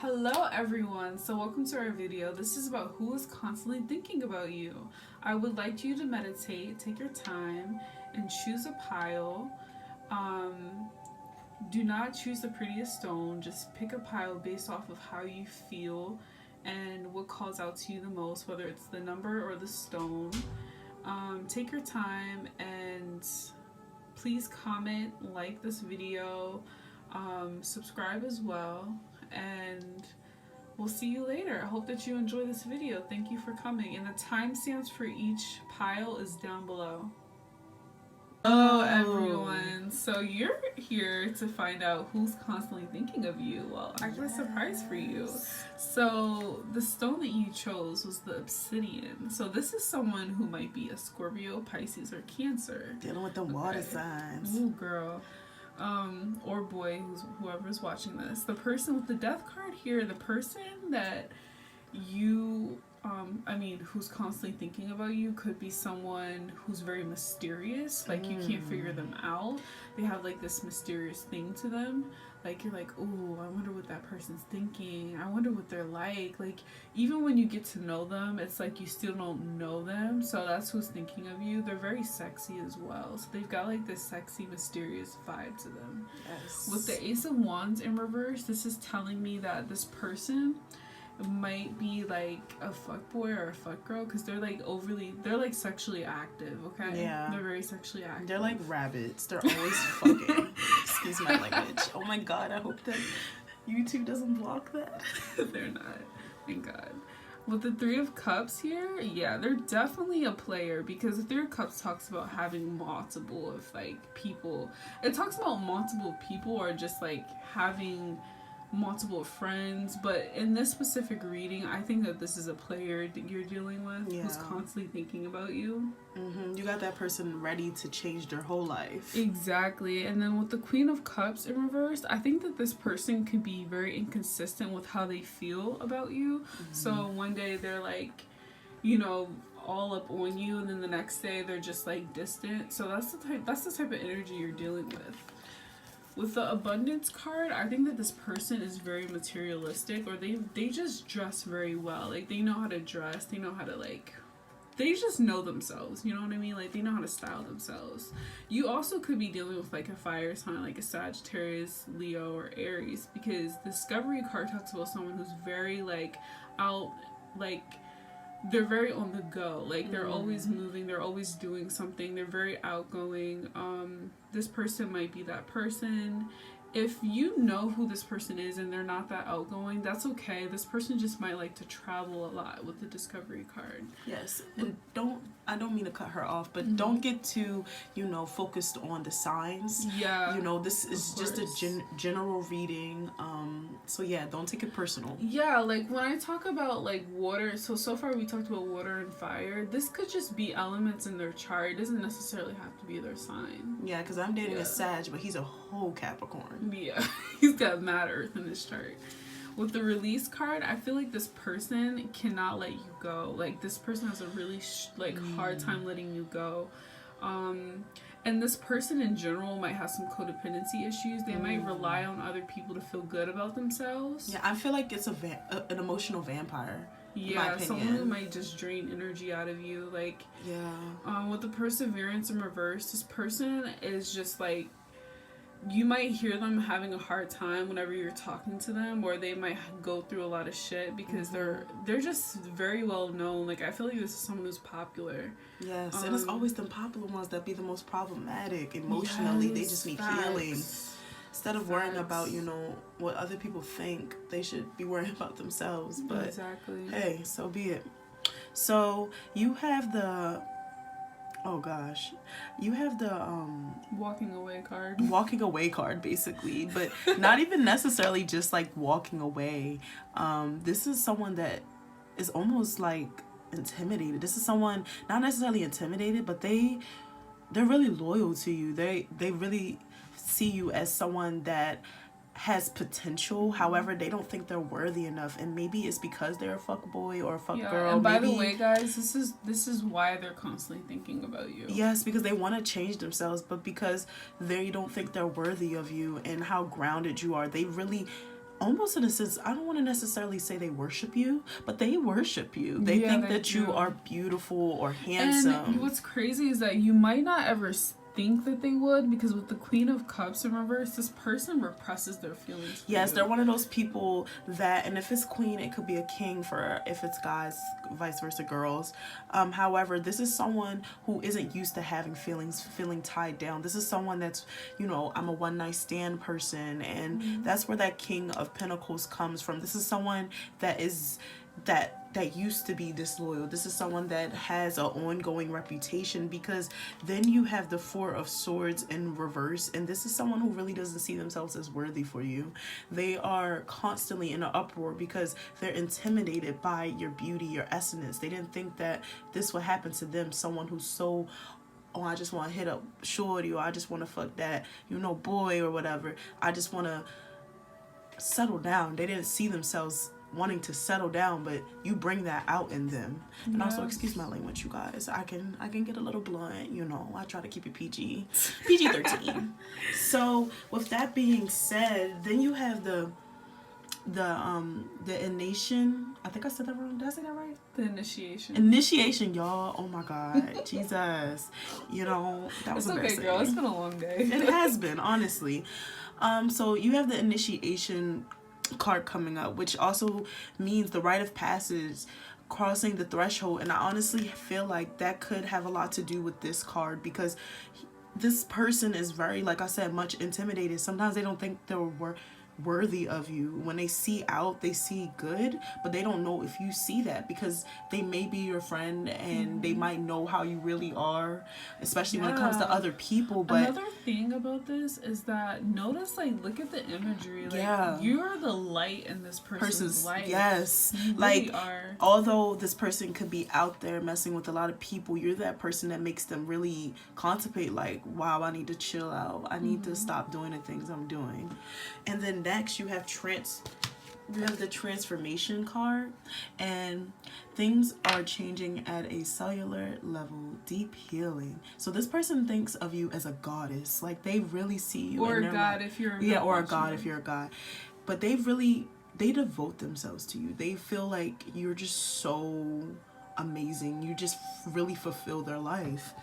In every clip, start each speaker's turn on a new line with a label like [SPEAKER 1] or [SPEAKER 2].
[SPEAKER 1] Hello everyone, so welcome to our video. This is about who is constantly thinking about you. I would like you to meditate, take your time, and choose a pile. Do not choose the prettiest stone, just pick a pile based off of how you feel and what calls out to you the most, whether it's the number or the stone. Take your time and please comment, like this video, subscribe as well, and we'll see you later. I hope that you enjoy this video. Thank you for coming. And the timestamps for each pile is down below. Hello everyone. So you're here to find out who's constantly thinking of you. Well, I got a surprise for you. So the stone that you chose was the obsidian. So this is someone who might be a Scorpio, Pisces, or Cancer.
[SPEAKER 2] Dealing with the water signs.
[SPEAKER 1] Ooh, girl. Or boy, whoever's watching this. The person with the death card here, the person that you, who's constantly thinking about you could be someone who's very mysterious. Like, you can't figure them out. They have, like, this mysterious thing to them. Like, you're like, ooh, I wonder what that person's thinking. I wonder what they're like. Like, even when you get to know them, it's like you still don't know them. So that's who's thinking of you. They're very sexy as well. So they've got, like, this sexy, mysterious vibe to them.
[SPEAKER 2] Yes.
[SPEAKER 1] With the Ace of Wands in reverse, this is telling me that this person might be like a fuckboy or a fuckgirl, because they're like sexually active. Okay,
[SPEAKER 2] yeah,
[SPEAKER 1] they're very sexually active.
[SPEAKER 2] They're like rabbits. They're always fucking. Excuse my language. Oh my god, I hope that YouTube doesn't block that.
[SPEAKER 1] They're not, thank god. With the Three of Cups here, yeah, they're definitely a player, because the Three of Cups talks about having multiple of like people. It talks about multiple people, or just like having multiple friends, but in this specific reading, I think that this is a player that you're dealing with who's constantly thinking about you.
[SPEAKER 2] You got that person ready to change their whole life.
[SPEAKER 1] Exactly. And then with the Queen of Cups in reverse, I think that this person could be very inconsistent with how they feel about you. So one day they're like, you know, all up on you, and then the next day they're just like distant. So that's the type of energy you're dealing with. With the Abundance card, I think that this person is very materialistic, or they just dress very well. Like, they know how to dress, they know how to, like, they just know themselves, you know what I mean? Like, they know how to style themselves. You also could be dealing with, like, a fire sign, like a Sagittarius, Leo, or Aries, because the Discovery card talks about someone who's very, like, out, like, they're very on the go. Like, they're always moving, they're always doing something, they're very outgoing. This person might be that person. If you know who this person is and they're not that outgoing, that's okay. This person just might like to travel a lot with the Discovery card.
[SPEAKER 2] Yes. And I don't mean to cut her off, but don't get too, focused on the signs.
[SPEAKER 1] Yeah.
[SPEAKER 2] This is just a general reading. So yeah, don't take it personal.
[SPEAKER 1] Yeah, like when I talk about like water, so far we talked about water and fire. This could just be elements in their chart. It doesn't necessarily have to be their sign.
[SPEAKER 2] Yeah, because I'm dating a Sag, but he's a whole Capricorn.
[SPEAKER 1] Yeah, he's got mad earth in his chart. With the Release card, I feel like this person cannot let you go. Like, this person has a really hard time letting you go. And this person in general might have some codependency issues. They might rely on other people to feel good about themselves.
[SPEAKER 2] Yeah, I feel like it's an emotional vampire.
[SPEAKER 1] Yeah, someone who might just drain energy out of you. Like, with the Perseverance in reverse, this person is just like, you might hear them having a hard time whenever you're talking to them, or they might go through a lot of shit because they're just very well known. Like, I feel like this is someone who's popular.
[SPEAKER 2] Yes, and it's always the popular ones that be the most problematic emotionally. They just need healing. Instead of worrying about, what other people think, they should be worrying about themselves. But
[SPEAKER 1] exactly.
[SPEAKER 2] Hey, so be it. So you have the you have the
[SPEAKER 1] walking away card,
[SPEAKER 2] basically, but not even necessarily just like walking away. This is someone that is almost like intimidated. This is someone not necessarily intimidated, but they're really loyal to you. They really see you as someone that has potential. However, they don't think they're worthy enough, and maybe it's because they're a fuck boy or a fuck girl.
[SPEAKER 1] And by the way, guys, this is why they're constantly thinking about you.
[SPEAKER 2] Yes, because they want to change themselves, but because they don't think they're worthy of you and how grounded you are, they really almost in a sense, I don't want to necessarily say they worship you, but they worship you. They think that you are beautiful or handsome.
[SPEAKER 1] And what's crazy is that you might not ever think that they would, because with the Queen of Cups in reverse, this person represses their feelings.
[SPEAKER 2] Yes, they're one of those people that, and if it's queen, it could be a king for if it's guys, vice versa, girls. However, this is someone who isn't used to having feeling tied down. This is someone that's, you know, I'm a one night stand person, and that's where that King of Pentacles comes from. This is someone that is that used to be disloyal. This is someone that has an ongoing reputation, because then you have the Four of Swords in reverse, and this is someone who really doesn't see themselves as worthy for you. They are constantly in an uproar because they're intimidated by your beauty, your essence. They didn't think that this would happen to them, someone who's so, oh, I just want to hit up shorty, or I just want to fuck that, you know, boy, or whatever. I just want to settle down. They didn't see themselves wanting to settle down, but you bring that out in them. And also, excuse my language, you guys, I can get a little blunt, you know, I try to keep it PG-13. So with that being said, then you have the initiation. I think I said that wrong. Did I say that right?
[SPEAKER 1] The initiation.
[SPEAKER 2] Initiation, y'all. Oh my God. Jesus. You know, that was embarrassing.
[SPEAKER 1] Okay, girl. It's been a long day.
[SPEAKER 2] It has been, honestly. So you have the initiation card coming up, which also means the rite of passage, crossing the threshold. And I honestly feel like that could have a lot to do with this card, because this person is very, like I said, much intimidated. Sometimes they don't think they're worthy of you. When they see out, they see good, but they don't know if you see that, because they may be your friend and they might know how you really are, especially when it comes to other people. But
[SPEAKER 1] another thing about this is that notice, like, look at the imagery. Like, you're the light in this person's life.
[SPEAKER 2] Yes,
[SPEAKER 1] you
[SPEAKER 2] like
[SPEAKER 1] really are.
[SPEAKER 2] Although this person could be out there messing with a lot of people, you're that person that makes them really contemplate, like, wow, I need to chill out, I need to stop doing the things I'm doing. And then next you have the transformation card, and things are changing at a cellular level, deep healing. So this person thinks of you as a goddess, like they really see you,
[SPEAKER 1] or a god if you're
[SPEAKER 2] or a god if you're a god, but they devote themselves to you. They feel like you're just so amazing. You just really fulfill their life.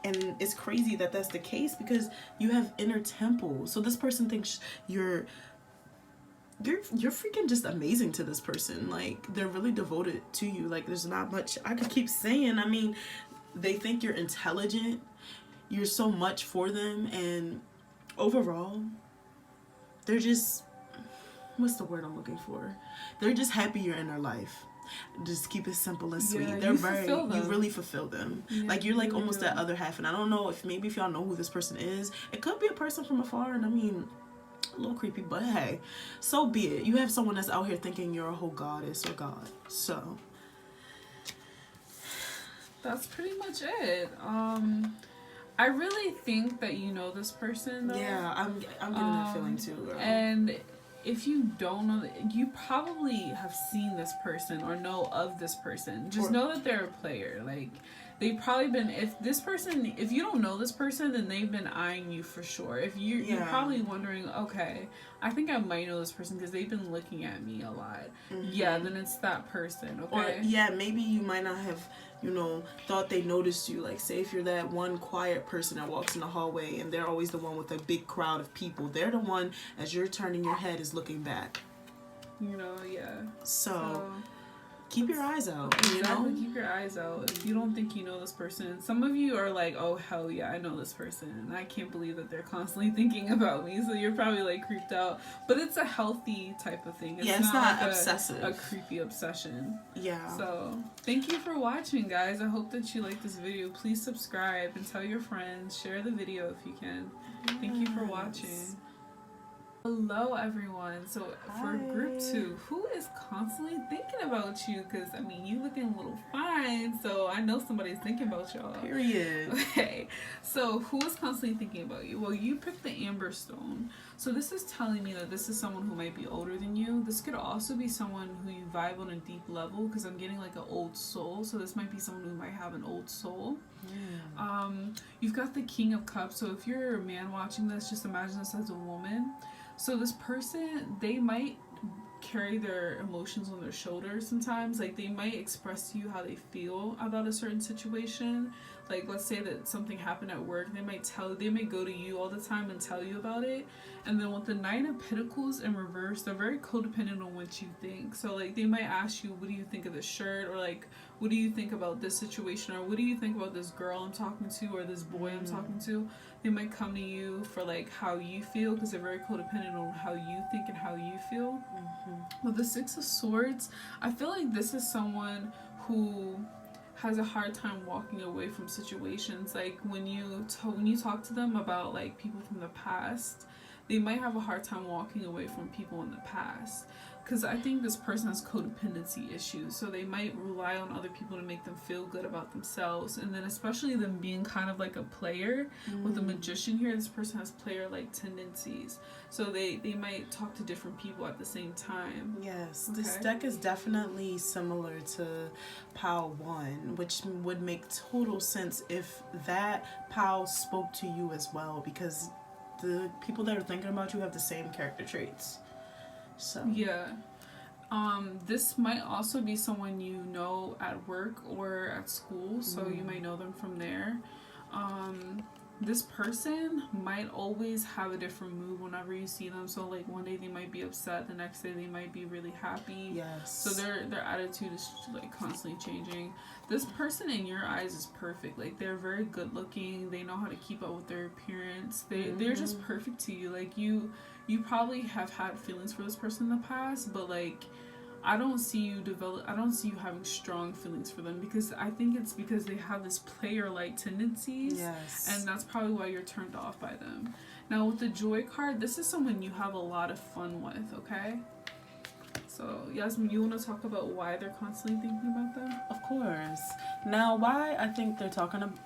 [SPEAKER 2] And it's crazy that that's the case, because you have inner temple. So this person thinks you're freaking just amazing to this person. Like, they're really devoted to you. Like, there's not much I could keep saying. I mean, they think you're intelligent, you're so much for them, and overall they're just, what's the word I'm looking for? They're just happy you're in their life. Just keep it simple and sweet. They're you really fulfill them. Yeah, like, you're like almost that other half. And I don't know if y'all know who this person is. It could be a person from afar, and I mean, a little creepy, but hey, so be it. You have someone that's out here thinking you're a whole goddess or god. So
[SPEAKER 1] that's pretty much it. I really think that you know this person, though.
[SPEAKER 2] Yeah, I'm getting that feeling too, girl.
[SPEAKER 1] And if you don't know, you probably have seen this person or know of this person. Just know that they're a player. Like, they've probably been, if you don't know this person, then they've been eyeing you for sure. If you're probably wondering, okay, I think I might know this person because they've been looking at me a lot. Yeah, then it's that person, okay?
[SPEAKER 2] Or, maybe you might not have, thought they noticed you. Like, say if you're that one quiet person that walks in the hallway and they're always the one with a big crowd of people. They're the one, as you're turning your head, is looking back. So keep your eyes out,
[SPEAKER 1] Exactly, keep your eyes out. If you don't think you know this person, some of you are like, oh, hell yeah, I know this person, and I can't believe that they're constantly thinking about me, so you're probably, like, creeped out. But it's a healthy type of thing.
[SPEAKER 2] It's not
[SPEAKER 1] like
[SPEAKER 2] obsessive.
[SPEAKER 1] A creepy obsession.
[SPEAKER 2] Yeah.
[SPEAKER 1] So, thank you for watching, guys. I hope that you liked this video. Please subscribe and tell your friends. Share the video if you can. Thank you for watching. Hello, everyone. So for group 2, who is constantly thinking about you? Because, I mean, you looking a little fine, so I know somebody's thinking about y'all.
[SPEAKER 2] Period.
[SPEAKER 1] Okay, so who is constantly thinking about you? Well, you picked the Amber Stone. So this is telling me that this is someone who might be older than you. This could also be someone who you vibe on a deep level, because I'm getting like an old soul. So this might be someone who might have an old soul. You've got the King of Cups. So if you're a man watching this, just imagine this as a woman. So this person, they might carry their emotions on their shoulders sometimes. Like, they might express to you how they feel about a certain situation. Like, let's say that something happened at work, they may go to you all the time and tell you about it. And then with the Knight of Pentacles in reverse, they're very codependent on what you think. So, like, they might ask you, what do you think of this shirt? Or, like, what do you think about this situation? Or what do you think about this girl I'm talking to or this boy I'm talking to? They might come to you for, like, how you feel, because they're very codependent on how you think and how you feel. With the Six of Swords, I feel like this is someone who has a hard time walking away from situations. Like, when you talk to them about, like, people from the past, they might have a hard time walking away from people in the past, because I think this person has codependency issues, so they might rely on other people to make them feel good about themselves. And then especially them being kind of like a player. With the Magician here, this person has player-like tendencies, so they might talk to different people at the same time.
[SPEAKER 2] Yes, this deck is definitely similar to Pile 1, which would make total sense if that Pile spoke to you as well, because the people that are thinking about you have the same character traits. So
[SPEAKER 1] yeah, this might also be someone you know at work or at school, so you might know them from there. This person might always have a different mood whenever you see them. So, like, one day they might be upset, the next day they might be really happy.
[SPEAKER 2] Yes.
[SPEAKER 1] So their attitude is, like, constantly changing. This person in your eyes is perfect. Like, they're very good looking. They know how to keep up with their appearance. They're just perfect to you. Like, you probably have had feelings for this person in the past, but, like, I don't see you having strong feelings for them, because I think it's because they have this player-like tendencies.
[SPEAKER 2] Yes.
[SPEAKER 1] And that's probably why you're turned off by them. Now, with the Joy card, this is someone you have a lot of fun with, okay? So, Yasmin, you want to talk about why they're constantly thinking about them?
[SPEAKER 2] Of course. Now, why I think they're talking about...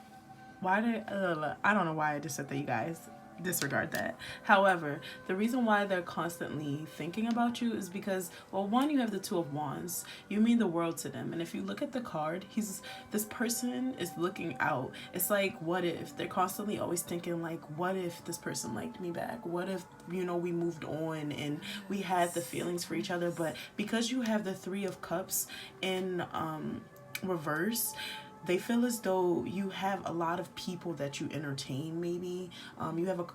[SPEAKER 2] I don't know why I just said that, you guys. Disregard that. However, the reason why they're constantly thinking about you is because, well, one, you have the Two of Wands. You mean the world to them. And if you look at the card, this person is looking out. It's like, what if? They're constantly always thinking, like, what if this person liked me back? What if, we moved on and we had the feelings for each other? But because you have the Three of Cups in reverse, they feel as though you have a lot of people that you entertain. Maybe you have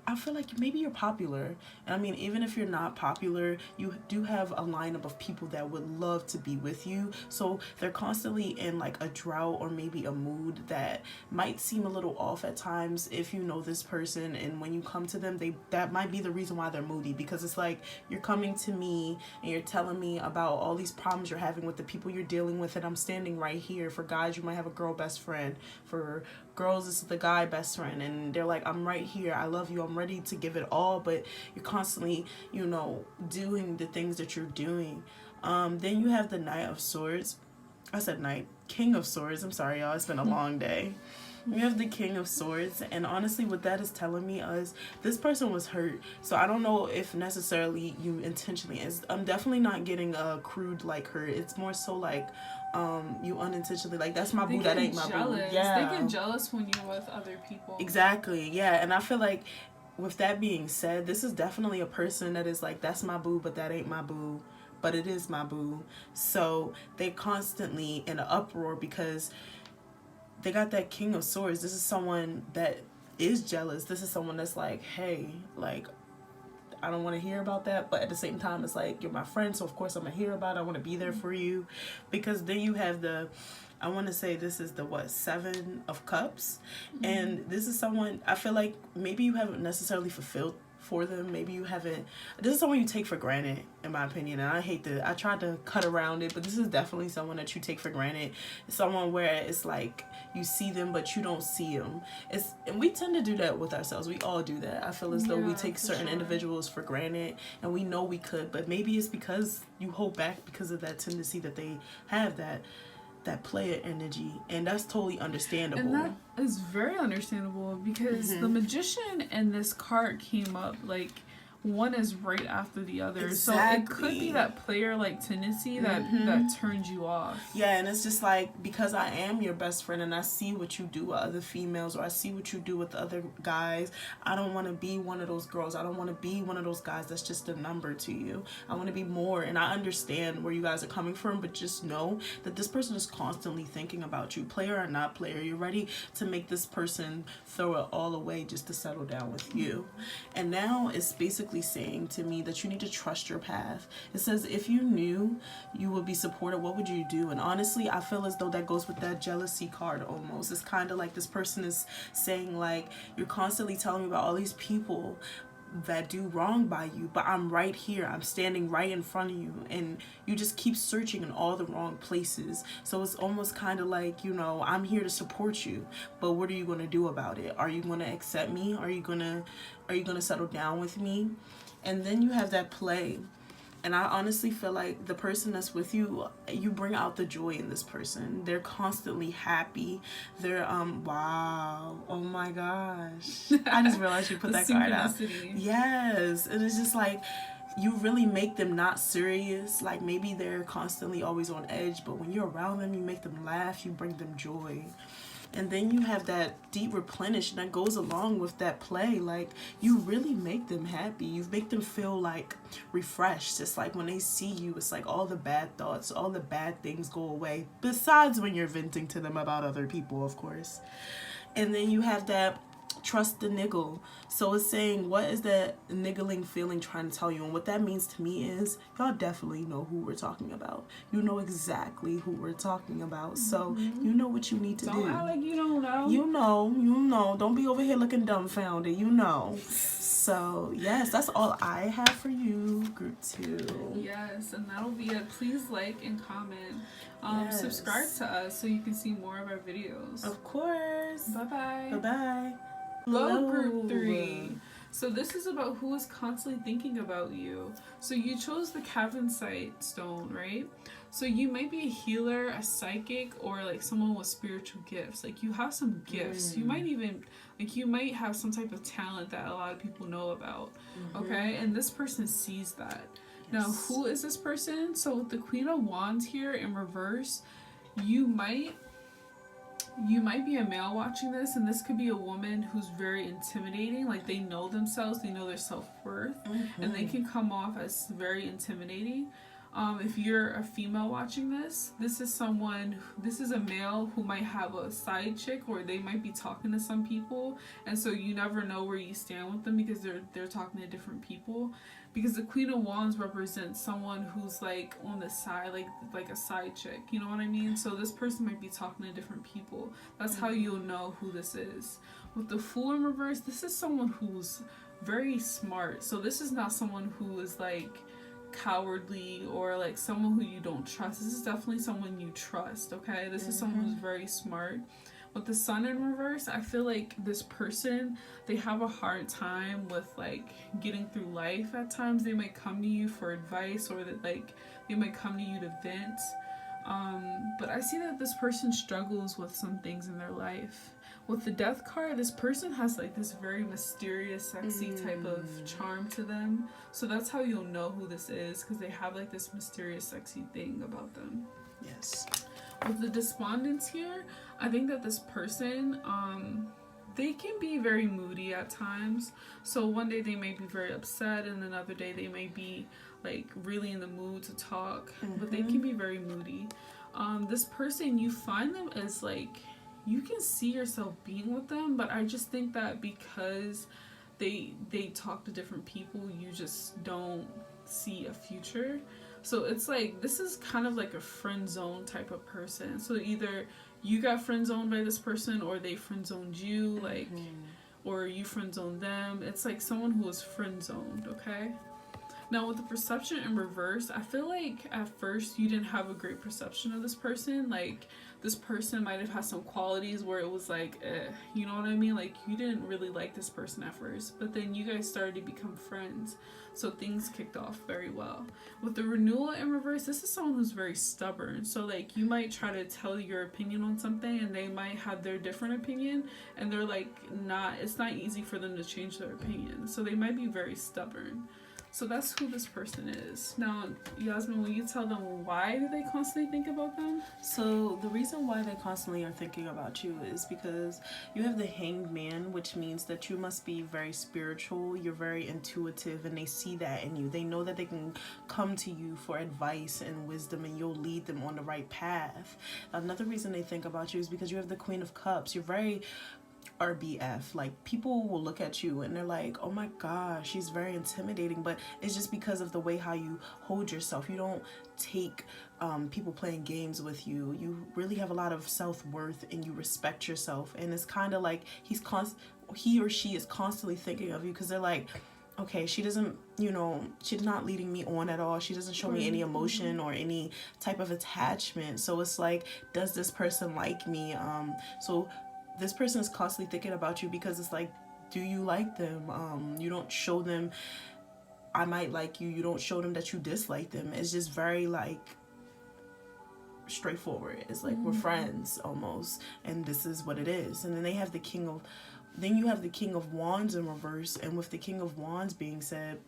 [SPEAKER 2] I feel like maybe you're popular. And I mean, even if you're not popular, you do have a lineup of people that would love to be with you. So they're constantly in, like, a drought or maybe a mood that might seem a little off at times if you know this person. And when you come to them, that might be the reason why they're moody, because it's like, you're coming to me and you're telling me about all these problems you're having with the people you're dealing with, and I'm standing right here. For guys, you might have a girl best friend. For girls, this is the guy best friend, and they're like, I'm right here, I love you, I'm ready to give it all, but you're constantly, doing the things that you're doing. Then you have the Knight of Swords. I said Knight. King of Swords. I'm sorry, y'all. It's been a long day. You have the King of Swords, and honestly, what that is telling me is this person was hurt. So I don't know if necessarily you intentionally is. I'm definitely not getting a crude like hurt. It's more so like you unintentionally, like, that's my boo, that ain't my boo. Yeah,
[SPEAKER 1] they get jealous when you're with other people.
[SPEAKER 2] Exactly. Yeah, and I feel like, with that being said, this is definitely a person that is like, that's my boo, but that ain't my boo, but it is my boo. So they're constantly in an uproar because they got that King of Swords. This is someone that is jealous. This is someone that's like, hey, like, I don't want to hear about that, but at the same time, it's like, you're my friend, so of course I'm gonna hear about it. I want to be there for you. Because then you have I want to say this is the Seven of Cups. And this is someone, I feel like maybe you haven't necessarily fulfilled for them. Maybe you haven't. This is someone you take for granted, in my opinion. And I tried to cut around it, but this is definitely someone that you take for granted. It's someone where it's like, you see them, but you don't see them. And we tend to do that with ourselves. We all do that. I feel as though we take certain individuals for granted, and we know we could, but maybe it's because you hold back because of that tendency that they have, that player energy, and that's totally understandable.
[SPEAKER 1] And that is very understandable, because the Magician and this card came up, like, one is right after the other.
[SPEAKER 2] Exactly.
[SPEAKER 1] So it could be that player-like tendency that turns you off.
[SPEAKER 2] Yeah, and it's just like, because I am your best friend and I see what you do with other females, or I see what you do with other guys, I don't want to be one of those girls. I don't want to be one of those guys that's just a number to you. I want to be more. And I understand where you guys are coming from, but just know that this person is constantly thinking about you. Player or not player, you're ready to make this person throw it all away just to settle down with you. And now it's basically saying to me that you need to trust your path. It says, if you knew you would be supported, what would you do? And honestly, I feel as though that goes with that jealousy card almost. It's kind of like this person is saying, like, you're constantly telling me about all these people that do wrong by you, but I'm right here, I'm standing right in front of you, and you just keep searching in all the wrong places. So it's almost kind of like, you know, I'm here to support you, but what are you going to do about it? Are you going to accept me? Are you going to settle down with me? And then you have that play. And I honestly feel like the person that's with you, you bring out the joy in this person. They're constantly happy. They're, wow. Oh my gosh. I just realized you put that card out. Yes. And it's just like, you really make them not serious. Like, maybe they're constantly always on edge, but when you're around them, you make them laugh. You bring them joy. And then you have that deep replenish that goes along with that play. Like, you really make them happy. You make them feel like refreshed. It's like when they see you, it's like all the bad thoughts, all the bad things go away. Besides when you're venting to them about other people, of course. And then you have that trust the niggle. So it's saying, what is that niggling feeling trying to tell you? And what that means to me is, y'all definitely know who we're talking about. You know exactly who we're talking about. So you know what you need to do.
[SPEAKER 1] Don't act like you don't know.
[SPEAKER 2] You know. Don't be over here looking dumbfounded. You know. So yes, that's all I have for you, group 2.
[SPEAKER 1] Yes, and that'll be it. Please like and comment.
[SPEAKER 2] Yes.
[SPEAKER 1] Subscribe to us so you can see more of our videos.
[SPEAKER 2] Of course.
[SPEAKER 1] Bye-bye.
[SPEAKER 2] Bye-bye.
[SPEAKER 1] Hello, group 3. So this is about who is constantly thinking about you. So you chose the Kavanite stone, right? So you might be a healer, a psychic, or like someone with spiritual gifts. Like, you have some gifts. You might even, like, you might have some type of talent that a lot of people know about. Okay? And this person sees that. Now, who is this person? So with the Queen of Wands here in reverse, you might be a male watching this, and this could be a woman who's very intimidating. Like, they know themselves, they know their self-worth, and they can come off as very intimidating. If you're a female watching this, this is a male who might have a side chick, or they might be talking to some people, and so you never know where you stand with them because they're talking to different people. Because the Queen of Wands represents someone who's like on the side, like a side chick, you know what I mean? So this person might be talking to different people. That's how you'll know who this is. With the Fool in reverse, this is someone who's very smart. So this is not someone who is like cowardly or like someone who you don't trust. This is definitely someone you trust, okay? This is someone who's very smart. With the Sun in reverse, I feel like this person, they have a hard time with like getting through life at times. They might come to you for advice, or that like they might come to you to vent. But I see that this person struggles with some things in their life. With the Death card, this person has like this very mysterious, sexy type of charm to them. So that's how you'll know who this is, because they have like this mysterious, sexy thing about them.
[SPEAKER 2] Yes.
[SPEAKER 1] With the Despondents here, I think that this person, they can be very moody at times. So one day they may be very upset, and another day they may be like really in the mood to talk, but they can be very moody. This person, you find them as like, you can see yourself being with them, but I just think that because they talk to different people, you just don't see a future. So it's like, this is kind of like a friend zone type of person. So either you got friend zoned by this person, or they friend zoned you, like, or you friend zoned them. It's like someone who is friend zoned, okay? Now, with the perception in reverse, I feel like at first you didn't have a great perception of this person. Like, this person might have had some qualities where it was like, you know what I mean? Like, you didn't really like this person at first, but then you guys started to become friends. So things kicked off very well. With the renewal in reverse, this is someone who's very stubborn. So, like, you might try to tell your opinion on something and they might have their different opinion, and they're like, it's not easy for them to change their opinion. So they might be very stubborn. So that's who this person is. Now, Yasmin, will you tell them why do they constantly think about them?
[SPEAKER 2] So the reason why they constantly are thinking about you is because you have the Hanged Man, which means that you must be very spiritual, you're very intuitive, and they see that in you. They know that they can come to you for advice and wisdom, and you'll lead them on the right path. Another reason they think about you is because you have the Queen of Cups. You're very RBF. Like, people will look at you and they're like, oh my gosh, she's very intimidating, but it's just because of the way how you hold yourself. You don't take people playing games with you. You really have a lot of self-worth and you respect yourself, and it's kind of like he or she is constantly thinking of you, because they're like, okay, she doesn't, she's not leading me on at all. She doesn't show me any emotion or any type of attachment. So it's like, does this person like me? So this person is constantly thinking about you, because it's like, do you like them? You don't show them, I might like you. You don't show them that you dislike them. It's just very, like, straightforward. It's like, we're friends almost, and this is what it is. And then you have the King of Wands in reverse. And with the King of Wands being said,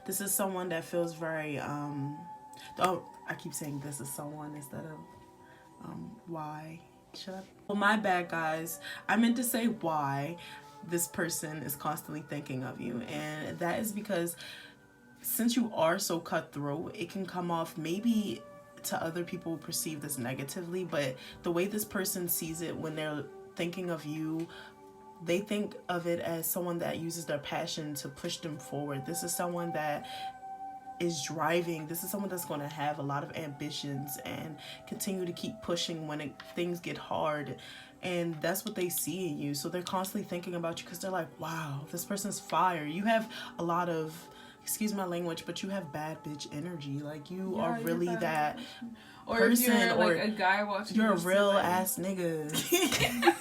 [SPEAKER 2] this is someone that feels very, I keep saying this is someone instead of why. Shut up. Well, my bad, guys. I meant to say why this person is constantly thinking of you. And that is because since you are so cutthroat, it can come off maybe to other people perceived as negatively, but the way this person sees it when they're thinking of you, they think of it as someone that uses their passion to push them forward. This is someone that is driving. This is someone that's going to have a lot of ambitions and continue to keep pushing when things get hard, and that's what they see in you. So they're constantly thinking about you because they're like, wow, this person's fire. You have a lot of, excuse my language, but you have bad bitch energy. Like, you are really that
[SPEAKER 1] or
[SPEAKER 2] person,
[SPEAKER 1] if you're like a guy watching,
[SPEAKER 2] you're a real ass nigga.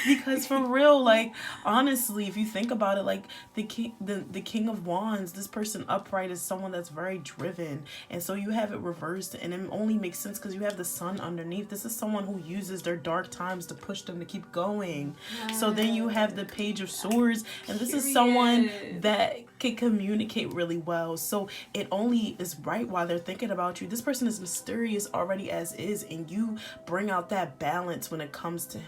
[SPEAKER 2] Because for real, like, honestly, if you think about it, like, the king of Wands, this person upright is someone that's very driven, and so you have it reversed, and it only makes sense because you have the sun underneath. This is someone who uses their dark times to push them to keep going. Yes. So then you have the Page of Swords, and this is someone that can communicate really well. So it only is right while they're thinking about you. This person is mysterious already as is, and you bring out that balance when it comes to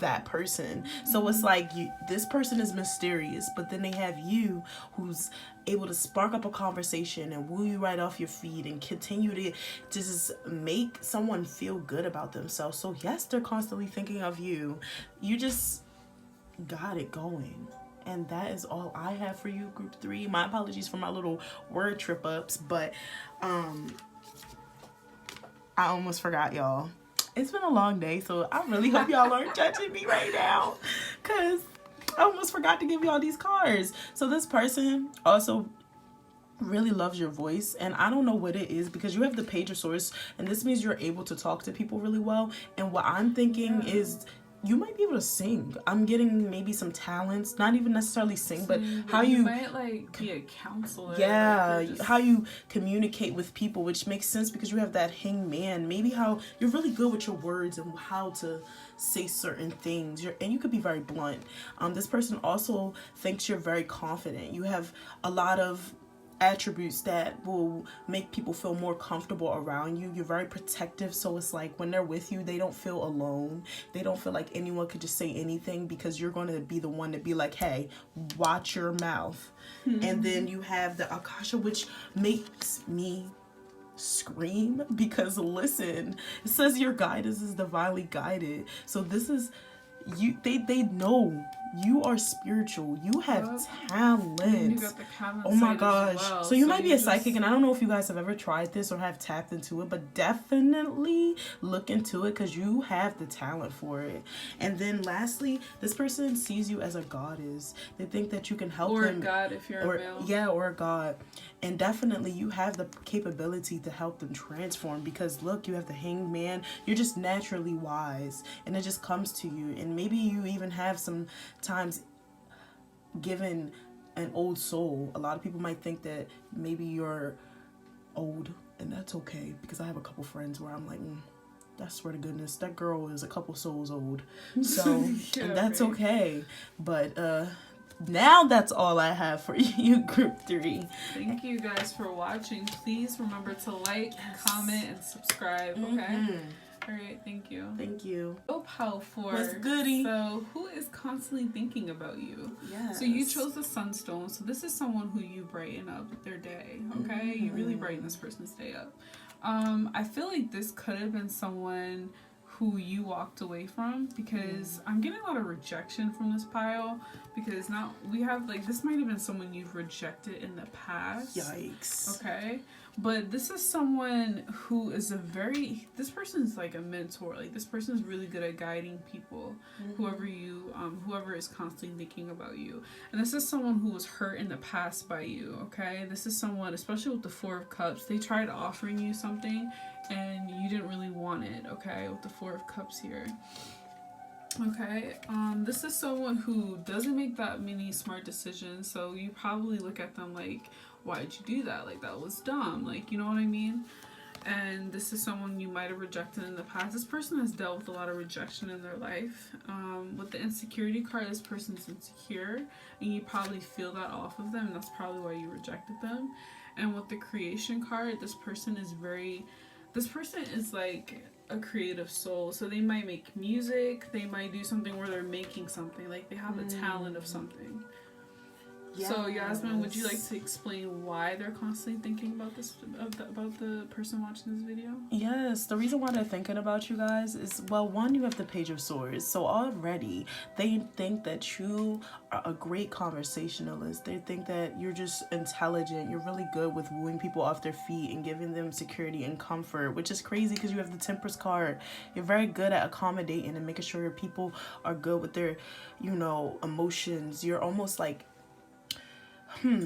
[SPEAKER 2] that person. So it's like, this person is mysterious, but then they have you who's able to spark up a conversation and woo you right off your feet and continue to just make someone feel good about themselves. So yes, they're constantly thinking of you. You just got it going. And that is all I have for you, group 3. My apologies for my little word trip ups, but I almost forgot, y'all. It's been a long day, so I really hope y'all aren't judging me right now, because I almost forgot to give y'all these cards. So this person also really loves your voice, and I don't know what it is, because you have the Page of Swords, and this means you're able to talk to people really well. And what I'm thinking is, you might be able to sing. I'm getting maybe some talents, not even necessarily sing, but how you
[SPEAKER 1] might like be a counselor.
[SPEAKER 2] Yeah, how you communicate with people, which makes sense because you have that Hanged Man. Maybe how you're really good with your words and how to say certain things. And you could be very blunt. This person also thinks you're very confident. You have a lot of attributes that will make people feel more comfortable around you. You're very protective, so it's like when they're with you, they don't feel alone. They don't feel like anyone could just say anything, because you're going to be the one to be like, hey, watch your mouth. And then you have the Akasha, which makes me scream, because listen, it says your guidance is divinely guided. So this is you, they know you are spiritual. You have
[SPEAKER 1] And
[SPEAKER 2] talent.
[SPEAKER 1] you got the Cabinet
[SPEAKER 2] Oh my
[SPEAKER 1] side
[SPEAKER 2] gosh.
[SPEAKER 1] as well.
[SPEAKER 2] So you might be
[SPEAKER 1] you
[SPEAKER 2] a psychic, and I don't know if you guys have ever tried this or have tapped into it, but definitely look into it because you have the talent for it. And then lastly, this person sees you as a goddess. They think that you can help
[SPEAKER 1] or
[SPEAKER 2] them.
[SPEAKER 1] a god if you're a male.
[SPEAKER 2] Yeah, or a god. And definitely you have the capability to help them transform because look, you have the Hanged Man. You're just naturally wise and it just comes to you. And maybe you even have sometimes given an old soul. A lot of people might think that maybe you're old, and that's okay because I have a couple friends where I'm like, I swear to goodness, that girl is a couple souls old. So
[SPEAKER 1] Yeah,
[SPEAKER 2] and that's
[SPEAKER 1] right.
[SPEAKER 2] okay. But now that's all I have for you, Group 3.
[SPEAKER 1] Thank you guys for watching. Please remember to like, comment, and subscribe. Okay. All right. Thank you.
[SPEAKER 2] Thank you.
[SPEAKER 1] Opal for
[SPEAKER 2] What's goody?
[SPEAKER 1] So who is constantly thinking about you?
[SPEAKER 2] Yes.
[SPEAKER 1] So you chose the Sunstone. So this is someone who you brighten up their day. Okay. You really brighten this person's day up. I feel like this could have been someone who you walked away from because I'm getting a lot of rejection from this pile because now we have like this might have been someone you've rejected in the past.
[SPEAKER 2] Yikes.
[SPEAKER 1] Okay. But this is someone who is this person's like a mentor. Like this person's really good at guiding people, whoever is constantly thinking about you. And this is someone who was hurt in the past by you, okay? This is someone, especially with the Four of Cups, they tried offering you something and you didn't really want it, okay? With the Four of Cups here. Okay, this is someone who doesn't make that many smart decisions, so you probably look at them like, why'd you do that? Like, that was dumb. Like, you know what I mean? And this is someone you might have rejected in the past. This person has dealt with a lot of rejection in their life. With the insecurity card, this person's insecure, and you probably feel that off of them, and that's probably why you rejected them. And with the creation card, this person is like a creative soul. So they might make music, they might do something where they're making something, like they have the talent of something. Yes. So Yasmin, would you like to explain why they're constantly thinking about this, about the person watching this video?
[SPEAKER 2] Yes, the reason why they're thinking about you guys is, well, one, you have the Page of Swords, so already they think that you are a great conversationalist. They think that you're just intelligent, you're really good with wooing people off their feet and giving them security and comfort, which is crazy because you have the Temperance card. You're very good at accommodating and making sure your people are good with their, emotions. You're almost like,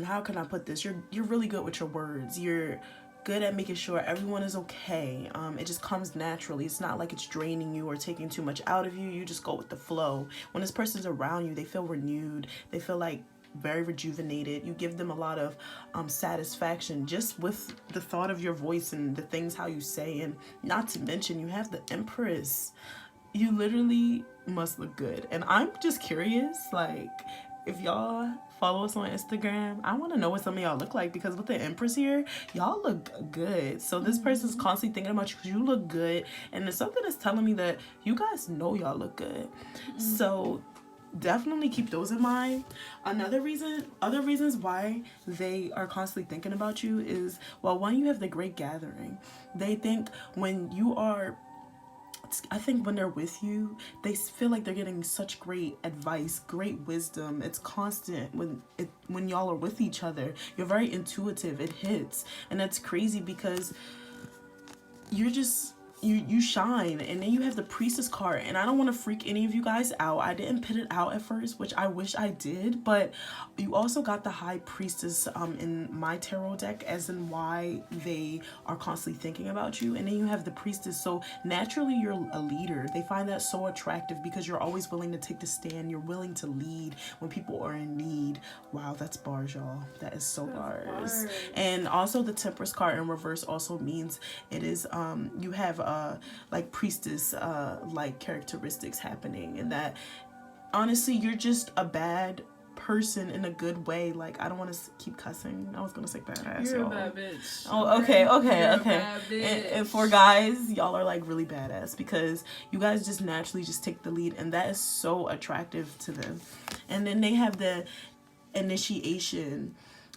[SPEAKER 2] how can I put this? You're really good with your words. You're good at making sure everyone is okay. It just comes naturally. It's not like it's draining you or taking too much out of you. You just go with the flow. When this person's around you, they feel renewed. They feel like very rejuvenated. You give them a lot of satisfaction just with the thought of your voice and the things how you say. And not to mention, you have the Empress. You literally must look good. And I'm just curious, like, if y'all follow us on Instagram, I want to know what some of y'all look like because with the Empress here, y'all look good. So this person's constantly thinking about you because you look good, and there's something that's telling me that you guys know y'all look good. So definitely keep those in mind. Other reasons why they are constantly thinking about you is, well, one, you have the Great Gathering. They think when they're with you, they feel like they're getting such great advice, great wisdom. It's constant when y'all are with each other. You're very intuitive. It hits. And that's crazy because you're just you shine. And then you have the Priestess card, and I don't want to freak any of you guys out. I didn't put it out at first, which I wish I did, but you also got the High Priestess in my tarot deck, as in why they are constantly thinking about you. And then you have the Priestess, so naturally you're a leader. They find that so attractive because you're always willing to take the stand. You're willing to lead when people are in need. Wow, that's bars, y'all. That is so bars. And also the Temperance card in reverse also means it is you have like priestess like characteristics happening, and that honestly you're just a bad person in a good way. Like, I don't want to keep cussing. I was gonna say badass.
[SPEAKER 1] You're a bad bitch.
[SPEAKER 2] Oh, okay.
[SPEAKER 1] You're a bad bitch.
[SPEAKER 2] And for guys, y'all are like really badass because you guys just naturally just take the lead, and that is so attractive to them. And then they have the Initiation,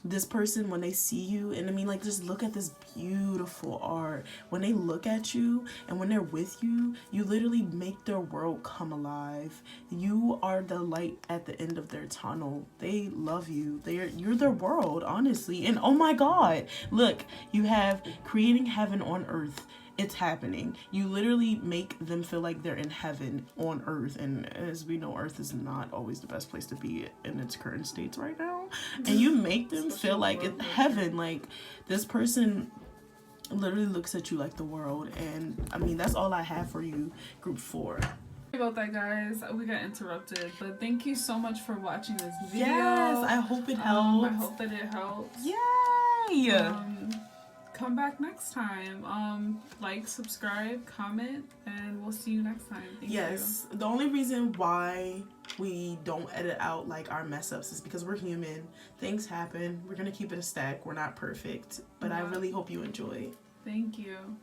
[SPEAKER 2] this person, when they see you, and I mean, like, just look at this beautiful art. When they look at you and when they're with you, you literally make their world come alive. You are the light at the end of their tunnel. They love you. You're their world, honestly. And oh my God, look, you have creating heaven on earth. It's happening. You literally make them feel like they're in heaven on earth. And as we know, earth is not always the best place to be in its current states right now. And you make them feel like it's heaven. Like, this person literally looks at you like the world. And I mean, that's all I have for you, group 4.
[SPEAKER 1] Sorry about that, guys. We got interrupted, but thank you so much for watching this video.
[SPEAKER 2] Yes, I hope it helps.
[SPEAKER 1] I hope that it helps.
[SPEAKER 2] Yay!
[SPEAKER 1] Come back next time. Like, subscribe, comment, and we'll see you next time. Thank you.
[SPEAKER 2] The only reason why we don't edit out like our mess ups is because we're human. Things happen. We're gonna keep it a stack. We're not perfect, but I really hope you enjoy.
[SPEAKER 1] Thank you.